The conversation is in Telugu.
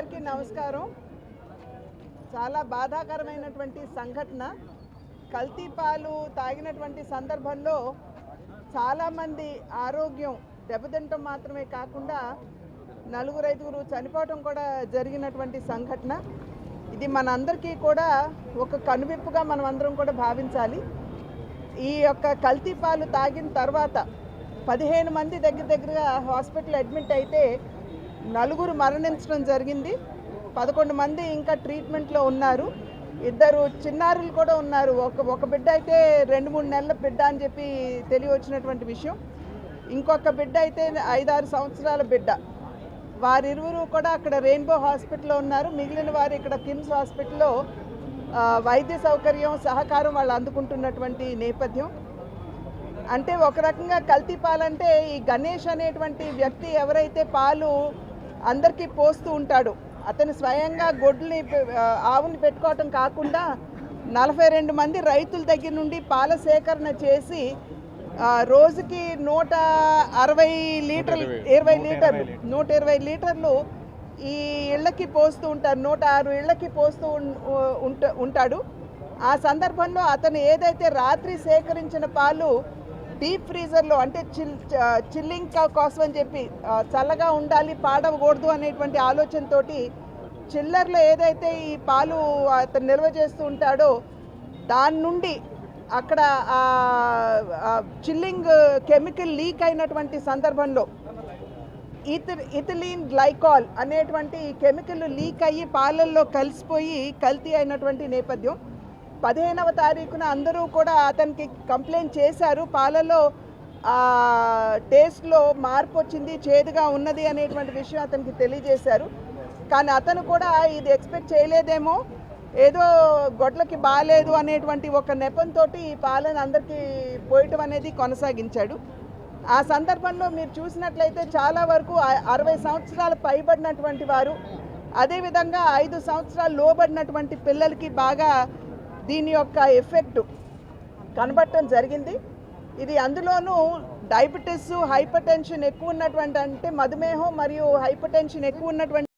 అందరికీ నమస్కారం. చాలా బాధాకరమైనటువంటి సంఘటన. కల్తీ పాలు తాగినటువంటి సందర్భంలో చాలామంది ఆరోగ్యం దెబ్బతింటం మాత్రమే కాకుండా నలుగురు ఐదుగురు చనిపోవటం కూడా జరిగినటువంటి సంఘటన. ఇది మనందరికీ కూడా ఒక కనువిప్పుగా మనం అందరం కూడా భావించాలి. ఈ యొక్క కల్తీ పాలు తాగిన తర్వాత 15 మంది దగ్గరగా హాస్పిటల్ అడ్మిట్ అయితే నలుగురు మరణించడం జరిగింది. 11 మంది ఇంకా ట్రీట్మెంట్లో ఉన్నారు. 2 చిన్నారులు కూడా ఉన్నారు. ఒక బిడ్డ అయితే 2-3 నెలల బిడ్డ అని చెప్పి తెలియవచ్చినటువంటి విషయం. ఇంకొక బిడ్డ అయితే 5-6 సంవత్సరాల బిడ్డ. వారిరువురు కూడా అక్కడ రెయిన్బో హాస్పిటల్లో ఉన్నారు. మిగిలిన వారు ఇక్కడ కిమ్స్ హాస్పిటల్లో వైద్య సౌకర్యం సహకారం వాళ్ళు అందుకుంటున్నటువంటి నేపథ్యం. అంటే ఒక రకంగా కల్తీ పాలంటే ఈ గణేష్ అనేటువంటి వ్యక్తి ఎవరైతే పాలు అందరికీ పోస్తూ ఉంటాడు, అతను స్వయంగా గొడ్లని ఆవుని పెట్టుకోవటం కాకుండా 42 మంది రైతుల దగ్గర నుండి పాల సేకరణ చేసి రోజుకి 120 లీటర్లు ఈ ఇళ్ళకి పోస్తూ ఉంటారు. 106 ఇళ్ళకి పోస్తూ ఉంటాడు. ఆ సందర్భంలో అతను ఏదైతే రాత్రి సేకరించిన పాలు డీప్ ఫ్రీజర్లో అంటే చిల్లింగ్ కోసం అని చెప్పి చల్లగా ఉండాలి, పాడవకూడదు అనేటువంటి ఆలోచనతో చిల్లర్లో ఏదైతే ఈ పాలు అతను నిల్వ చేస్తూ ఉంటాడో దాని నుండి అక్కడ చిల్లింగ్ కెమికల్ లీక్ అయినటువంటి సందర్భంలో ఇథిలీన్ గ్లైకాల్ అనేటువంటి కెమికల్ లీక్ అయ్యి పాలల్లో కలిసిపోయి కల్తీ అయినటువంటి నేపథ్యం. 15వ తారీఖున అందరూ కూడా అతనికి కంప్లైంట్ చేశారు. పాలలో టేస్ట్లో మార్పు వచ్చింది, చేదుగా ఉన్నది అనేటువంటి విషయం అతనికి తెలియజేశారు. కానీ అతను కూడా ఇది ఎక్స్పెక్ట్ చేయలేదేమో, ఏదో గొడ్లకి బాగాలేదు అనేటువంటి ఒక నెపంతో ఈ పాలను అందరికీ పోయటం అనేది కొనసాగించాడు. ఆ సందర్భంలో మీరు చూసినట్లయితే చాలా వరకు 60 సంవత్సరాలు పైబడినటువంటి వారు, అదేవిధంగా 5 సంవత్సరాలు లోబడినటువంటి పిల్లలకి బాగా దీని యొక్క ఎఫెక్ట్ కనబడటం జరిగింది. ఇది అందులోనూ డయాబెటీస్, హైపర్ టెన్షన్ ఎక్కువ ఉన్నటువంటి, అంటే మధుమేహం మరియు హైపర్ టెన్షన్ ఎక్కువ ఉన్నటువంటి